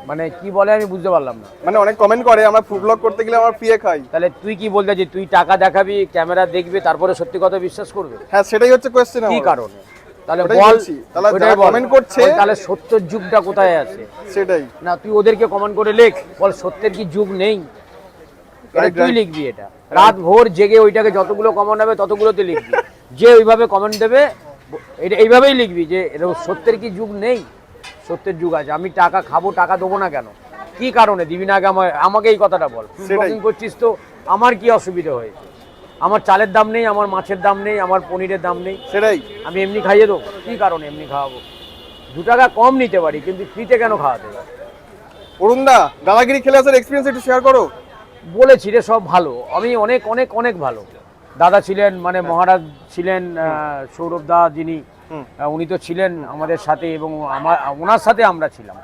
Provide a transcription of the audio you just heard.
মানে কি বলে আমি বুঝতে পারলাম না। মানে অনেক কমেন্ট করে আমরা ফুড ব্লগ করতে গেলে আমরা ফ্রিয়ে খাই। তাহলে তুই কি বলতে যে তুই টাকা দেখাবি, ক্যামেরা দেখবে, তারপরে সত্যি কথা বিশ্বাস করবে? হ্যাঁ সেটাই হচ্ছে কোয়েশ্চেন কি আমার। কারণে? তাহলে ওটাই বল, বলছি, তাহলে ওইটাই যারা বল। কমেন্ট করছে বল, তাহলে সত্যের যুগটা কোথায় আছে? সেটাই। না তুই ওদেরকে কমেন্ট করে লেখ, বল সত্যের কি যুগ নেই? এটা Right, তুই right. লিখবি, এটা রাত ভোর জেগে ওইটাকে যতগুলো কমেন্ট হবে ততগুলোতে লিখবি। যে ওইভাবে কমেন্ট দেবে এটা এইভাবেই লিখবি যে সত্যের কি যুগ নেই? সত্যের যুগ আছে। আমি টাকা খাবো, টাকা দেবো না কেন? কি কারণে দিবি না? আগে আমাকে এই কথাটা বল। সেটাই। ব্লগিং করছিস তো, আমার কি অসুবিধা হয়েছে? আমার চালের দাম নেই, আমার মাছের দাম নেই, আমার পনিরের দাম নেই, সেটাই। আমি এমনি খাইয়ে দেবো? কি কারণে এমনি খাওয়াবো? 2 টাকা কম নিতে পারি, কিন্তু ফ্রিতে কেন খাওয়াতে হবে? অরুণদা, দাদাগিরি খেলে আসার এক্সপিরিয়েন্স একটু শেয়ার করো। বলেছি রে, সব ভালো। আমি অনেক অনেক অনেক ভালো। দাদা ছিলেন, মানে মহারাজ ছিলেন, সৌরভ দা যিনি, উনি তো ছিলেন আমাদের সাথে, এবং ওনার সাথে আমরা ছিলাম।